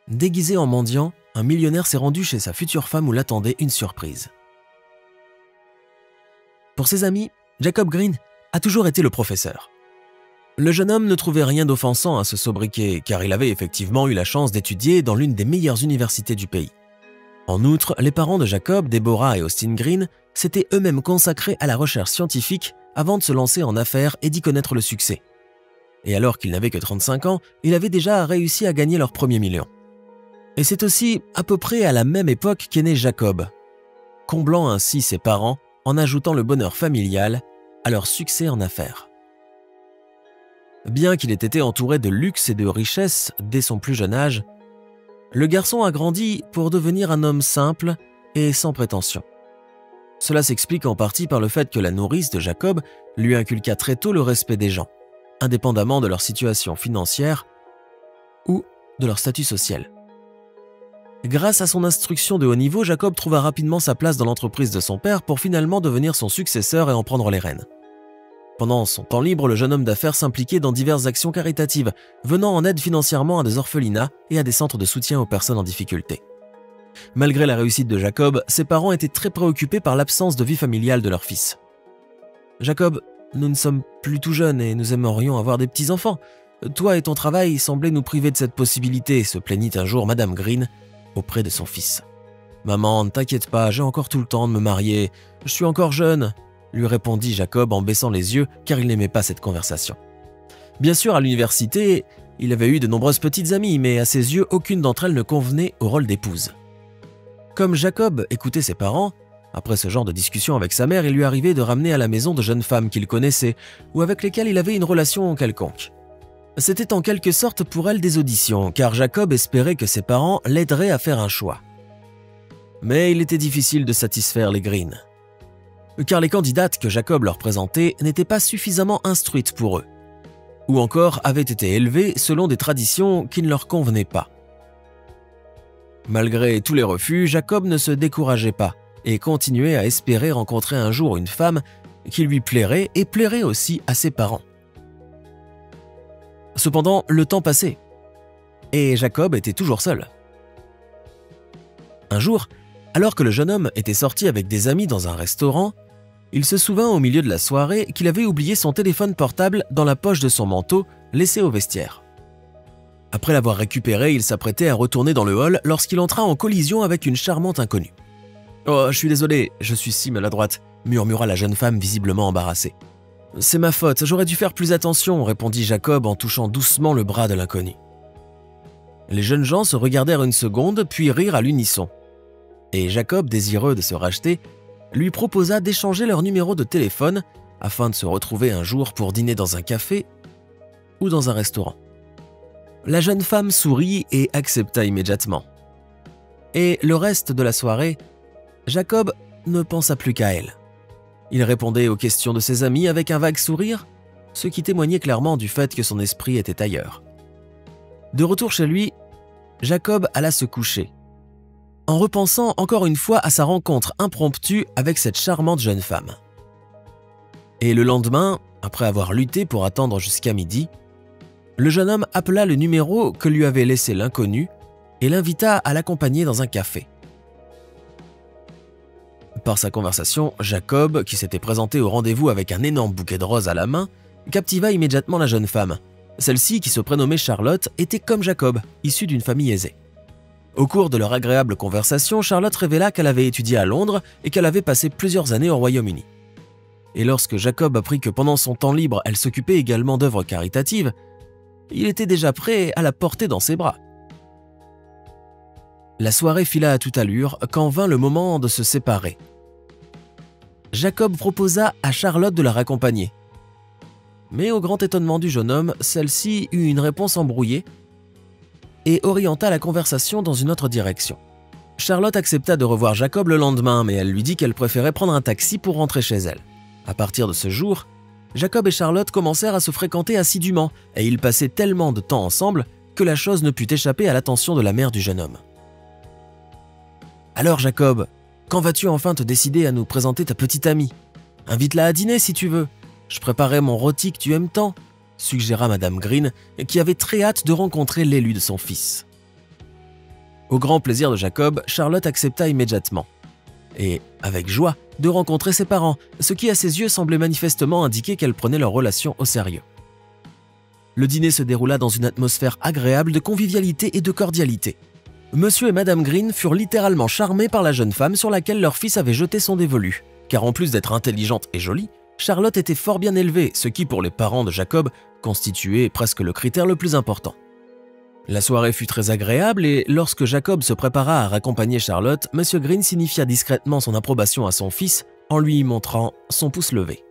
Déguisé en mendiant, un millionnaire s'est rendu chez sa future femme où l'attendait une surprise. Pour ses amis, Jacob Green a toujours été le professeur. Le jeune homme ne trouvait rien d'offensant à ce sobriquet car il avait effectivement eu la chance d'étudier dans l'une des meilleures universités du pays. En outre, les parents de Jacob, Deborah et Austin Green, s'étaient eux-mêmes consacrés à la recherche scientifique avant de se lancer en affaires et d'y connaître le succès. Et alors qu'il n'avait que 35 ans, il avait déjà réussi à gagner leur premier million. Et c'est aussi à peu près à la même époque qu'est né Jacob, comblant ainsi ses parents en ajoutant le bonheur familial à leur succès en affaires. Bien qu'il ait été entouré de luxe et de richesse dès son plus jeune âge, le garçon a grandi pour devenir un homme simple et sans prétention. Cela s'explique en partie par le fait que la nourrice de Jacob lui inculqua très tôt le respect des gens, indépendamment de leur situation financière ou de leur statut social. Grâce à son instruction de haut niveau, Jacob trouva rapidement sa place dans l'entreprise de son père pour finalement devenir son successeur et en prendre les rênes. Pendant son temps libre, le jeune homme d'affaires s'impliquait dans diverses actions caritatives, venant en aide financièrement à des orphelinats et à des centres de soutien aux personnes en difficulté. Malgré la réussite de Jacob, ses parents étaient très préoccupés par l'absence de vie familiale de leur fils. « Jacob, nous ne sommes plus tout jeunes et nous aimerions avoir des petits-enfants. Toi et ton travail semblaient nous priver de cette possibilité », se plaignit un jour Madame Green auprès de son fils. « Maman, ne t'inquiète pas, j'ai encore tout le temps de me marier. Je suis encore jeune », lui répondit Jacob en baissant les yeux car il n'aimait pas cette conversation. Bien sûr, à l'université, il avait eu de nombreuses petites amies, mais à ses yeux, aucune d'entre elles ne convenait au rôle d'épouse. Comme Jacob écoutait ses parents, après ce genre de discussion avec sa mère, il lui arrivait de ramener à la maison de jeunes femmes qu'il connaissait ou avec lesquelles il avait une relation quelconque. C'était en quelque sorte pour elle des auditions, car Jacob espérait que ses parents l'aideraient à faire un choix. Mais il était difficile de satisfaire les Green, car les candidates que Jacob leur présentait n'étaient pas suffisamment instruites pour eux, ou encore avaient été élevées selon des traditions qui ne leur convenaient pas. Malgré tous les refus, Jacob ne se décourageait pas et continuait à espérer rencontrer un jour une femme qui lui plairait et plairait aussi à ses parents. Cependant, le temps passait et Jacob était toujours seul. Un jour, alors que le jeune homme était sorti avec des amis dans un restaurant, il se souvint au milieu de la soirée qu'il avait oublié son téléphone portable dans la poche de son manteau laissé au vestiaire. Après l'avoir récupéré, il s'apprêtait à retourner dans le hall lorsqu'il entra en collision avec une charmante inconnue. « Oh, je suis désolé, je suis si maladroite », murmura la jeune femme visiblement embarrassée. « C'est ma faute, j'aurais dû faire plus attention », répondit Jacob en touchant doucement le bras de l'inconnue. Les jeunes gens se regardèrent une seconde, puis rirent à l'unisson. Et Jacob, désireux de se racheter, lui proposa d'échanger leur numéro de téléphone afin de se retrouver un jour pour dîner dans un café ou dans un restaurant. La jeune femme sourit et accepta immédiatement. Et le reste de la soirée, Jacob ne pensa plus qu'à elle. Il répondait aux questions de ses amis avec un vague sourire, ce qui témoignait clairement du fait que son esprit était ailleurs. De retour chez lui, Jacob alla se coucher, en repensant encore une fois à sa rencontre impromptue avec cette charmante jeune femme. Et le lendemain, après avoir lutté pour attendre jusqu'à midi, le jeune homme appela le numéro que lui avait laissé l'inconnu et l'invita à l'accompagner dans un café. Par sa conversation, Jacob, qui s'était présenté au rendez-vous avec un énorme bouquet de roses à la main, captiva immédiatement la jeune femme. Celle-ci, qui se prénommait Charlotte, était comme Jacob, issue d'une famille aisée. Au cours de leur agréable conversation, Charlotte révéla qu'elle avait étudié à Londres et qu'elle avait passé plusieurs années au Royaume-Uni. Et lorsque Jacob apprit que pendant son temps libre, elle s'occupait également d'œuvres caritatives, il était déjà prêt à la porter dans ses bras. La soirée fila à toute allure quand vint le moment de se séparer. Jacob proposa à Charlotte de la raccompagner. Mais au grand étonnement du jeune homme, celle-ci eut une réponse embrouillée et orienta la conversation dans une autre direction. Charlotte accepta de revoir Jacob le lendemain, mais elle lui dit qu'elle préférait prendre un taxi pour rentrer chez elle. À partir de ce jour, Jacob et Charlotte commencèrent à se fréquenter assidûment et ils passaient tellement de temps ensemble que la chose ne put échapper à l'attention de la mère du jeune homme. « Alors Jacob, quand vas-tu enfin te décider à nous présenter ta petite amie? Invite-la à dîner si tu veux. Je préparais mon rôti que tu aimes tant », suggéra Madame Green, qui avait très hâte de rencontrer l'élu de son fils. Au grand plaisir de Jacob, Charlotte accepta immédiatement. Et, avec joie, de rencontrer ses parents, ce qui à ses yeux semblait manifestement indiquer qu'elle prenait leur relation au sérieux. Le dîner se déroula dans une atmosphère agréable de convivialité et de cordialité. Monsieur et Madame Green furent littéralement charmés par la jeune femme sur laquelle leur fils avait jeté son dévolu, car en plus d'être intelligente et jolie, Charlotte était fort bien élevée, ce qui pour les parents de Jacob constituait presque le critère le plus important. La soirée fut très agréable et lorsque Jacob se prépara à raccompagner Charlotte, Monsieur Green signifia discrètement son approbation à son fils en lui montrant son pouce levé.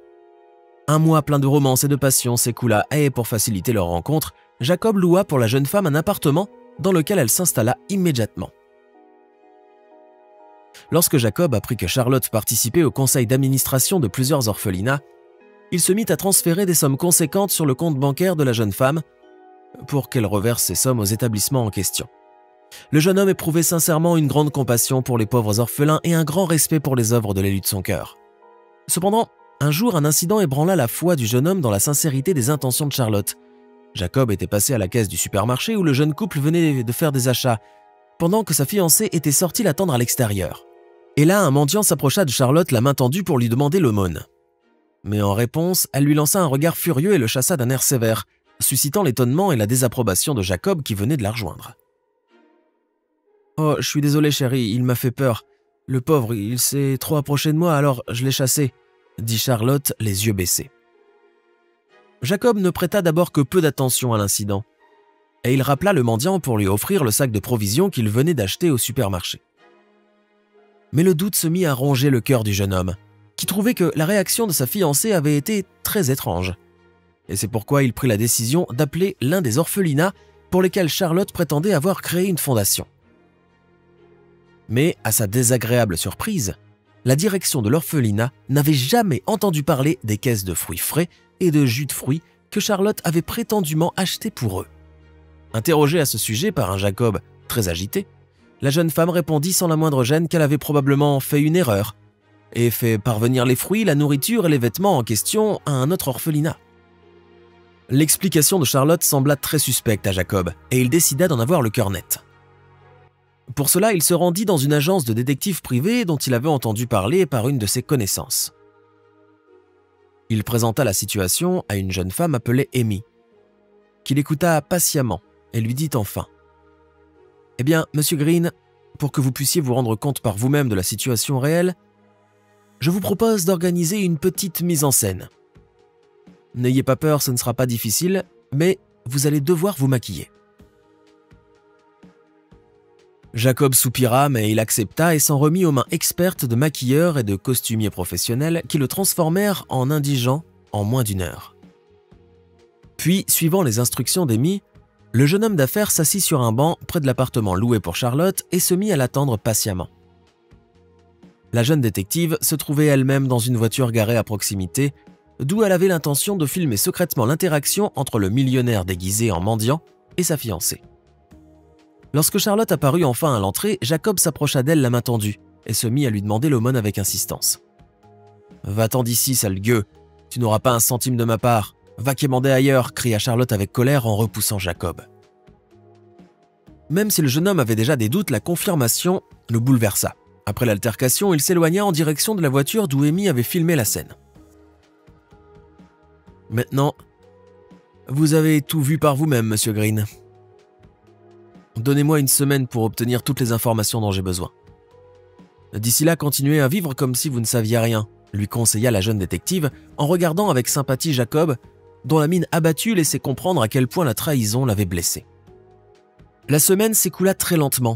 Un mois plein de romance et de passion s'écoula et pour faciliter leur rencontre, Jacob loua pour la jeune femme un appartement dans lequel elle s'installa immédiatement. Lorsque Jacob apprit que Charlotte participait au conseil d'administration de plusieurs orphelinats, il se mit à transférer des sommes conséquentes sur le compte bancaire de la jeune femme pour qu'elle reverse ces sommes aux établissements en question. Le jeune homme éprouvait sincèrement une grande compassion pour les pauvres orphelins et un grand respect pour les œuvres de l'élu de son cœur. Cependant, un jour, un incident ébranla la foi du jeune homme dans la sincérité des intentions de Charlotte. Jacob était passé à la caisse du supermarché où le jeune couple venait de faire des achats, pendant que sa fiancée était sortie l'attendre à l'extérieur. Et là, un mendiant s'approcha de Charlotte la main tendue pour lui demander l'aumône. Mais en réponse, elle lui lança un regard furieux et le chassa d'un air sévère, suscitant l'étonnement et la désapprobation de Jacob qui venait de la rejoindre. « Oh, je suis désolé chérie, il m'a fait peur. Le pauvre, il s'est trop approché de moi, alors je l'ai chassé. » dit Charlotte, les yeux baissés. Jacob ne prêta d'abord que peu d'attention à l'incident, et il rappela le mendiant pour lui offrir le sac de provisions qu'il venait d'acheter au supermarché. Mais le doute se mit à ronger le cœur du jeune homme, qui trouvait que la réaction de sa fiancée avait été très étrange. Et c'est pourquoi il prit la décision d'appeler l'un des orphelinats pour lesquels Charlotte prétendait avoir créé une fondation. Mais, à sa désagréable surprise, la direction de l'orphelinat n'avait jamais entendu parler des caisses de fruits frais et de jus de fruits que Charlotte avait prétendument achetés pour eux. Interrogée à ce sujet par un Jacob très agité, la jeune femme répondit sans la moindre gêne qu'elle avait probablement fait une erreur et fait parvenir les fruits, la nourriture et les vêtements en question à un autre orphelinat. L'explication de Charlotte sembla très suspecte à Jacob et il décida d'en avoir le cœur net. Pour cela, il se rendit dans une agence de détectives privés dont il avait entendu parler par une de ses connaissances. Il présenta la situation à une jeune femme appelée Amy, qui l'écouta patiemment et lui dit enfin « Eh bien, Monsieur Green, pour que vous puissiez vous rendre compte par vous-même de la situation réelle, je vous propose d'organiser une petite mise en scène. N'ayez pas peur, ce ne sera pas difficile, mais vous allez devoir vous maquiller. » Jacob soupira, mais il accepta et s'en remit aux mains expertes de maquilleurs et de costumiers professionnels qui le transformèrent en indigent en moins d'une heure. Puis, suivant les instructions d'Amy, le jeune homme d'affaires s'assit sur un banc près de l'appartement loué pour Charlotte et se mit à l'attendre patiemment. La jeune détective se trouvait elle-même dans une voiture garée à proximité, d'où elle avait l'intention de filmer secrètement l'interaction entre le millionnaire déguisé en mendiant et sa fiancée. Lorsque Charlotte apparut enfin à l'entrée, Jacob s'approcha d'elle la main tendue et se mit à lui demander l'aumône avec insistance. « Va-t'en d'ici, sale gueux, tu n'auras pas un centime de ma part. Va quémander ailleurs » cria Charlotte avec colère en repoussant Jacob. Même si le jeune homme avait déjà des doutes, la confirmation le bouleversa. Après l'altercation, il s'éloigna en direction de la voiture d'où Amy avait filmé la scène. « Maintenant, vous avez tout vu par vous-même, Monsieur Green. Donnez-moi une semaine pour obtenir toutes les informations dont j'ai besoin. D'ici là, continuez à vivre comme si vous ne saviez rien, lui conseilla la jeune détective en regardant avec sympathie Jacob, dont la mine abattue laissait comprendre à quel point la trahison l'avait blessé. La semaine s'écoula très lentement.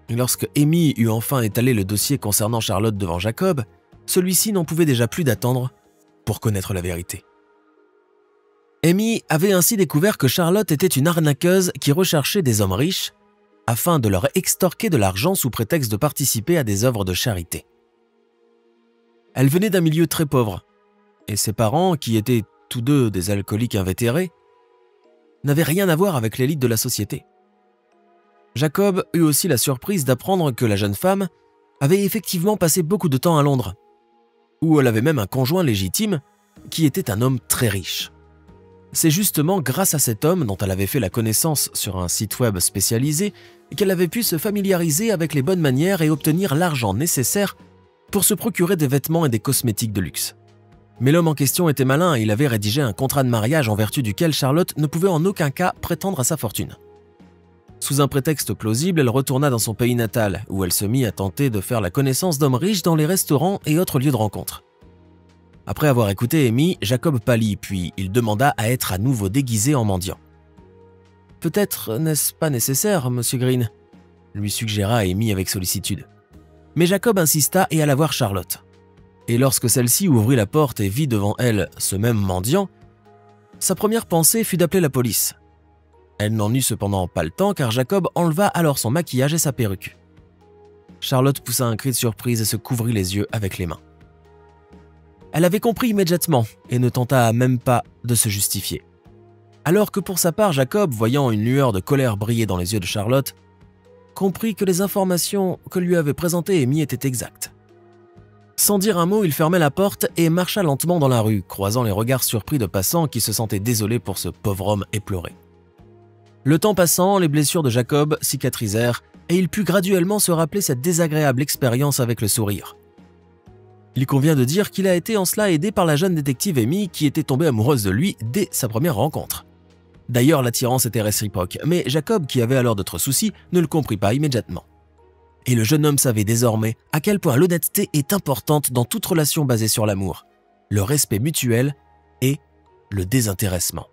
Lorsque Amy eut enfin étalé le dossier concernant Charlotte devant Jacob, celui-ci n'en pouvait déjà plus d'attendre pour connaître la vérité. Amy avait ainsi découvert que Charlotte était une arnaqueuse qui recherchait des hommes riches afin de leur extorquer de l'argent sous prétexte de participer à des œuvres de charité. Elle venait d'un milieu très pauvre, et ses parents, qui étaient tous deux des alcooliques invétérés, n'avaient rien à voir avec l'élite de la société. Jacob eut aussi la surprise d'apprendre que la jeune femme avait effectivement passé beaucoup de temps à Londres, où elle avait même un conjoint légitime qui était un homme très riche. C'est justement grâce à cet homme dont elle avait fait la connaissance sur un site web spécialisé qu'elle avait pu se familiariser avec les bonnes manières et obtenir l'argent nécessaire pour se procurer des vêtements et des cosmétiques de luxe. Mais l'homme en question était malin et il avait rédigé un contrat de mariage en vertu duquel Charlotte ne pouvait en aucun cas prétendre à sa fortune. Sous un prétexte plausible, elle retourna dans son pays natal, où elle se mit à tenter de faire la connaissance d'hommes riches dans les restaurants et autres lieux de rencontre. Après avoir écouté Amy, Jacob pâlit, puis il demanda à être à nouveau déguisé en mendiant. « Peut-être n'est-ce pas nécessaire, Monsieur Green ?» lui suggéra Amy avec sollicitude. Mais Jacob insista et alla voir Charlotte. Et lorsque celle-ci ouvrit la porte et vit devant elle ce même mendiant, sa première pensée fut d'appeler la police. Elle n'en eut cependant pas le temps car Jacob enleva alors son maquillage et sa perruque. Charlotte poussa un cri de surprise et se couvrit les yeux avec les mains. Elle avait compris immédiatement et ne tenta même pas de se justifier. Alors que pour sa part, Jacob, voyant une lueur de colère briller dans les yeux de Charlotte, comprit que les informations que lui avait présentées Amy étaient exactes. Sans dire un mot, il fermait la porte et marcha lentement dans la rue, croisant les regards surpris de passants qui se sentaient désolés pour ce pauvre homme éploré. Le temps passant, les blessures de Jacob cicatrisèrent et il put graduellement se rappeler cette désagréable expérience avec le sourire. Il convient de dire qu'il a été en cela aidé par la jeune détective Amy qui était tombée amoureuse de lui dès sa première rencontre. D'ailleurs, l'attirance était réciproque, mais Jacob, qui avait alors d'autres soucis, ne le comprit pas immédiatement. Et le jeune homme savait désormais à quel point l'honnêteté est importante dans toute relation basée sur l'amour, le respect mutuel et le désintéressement.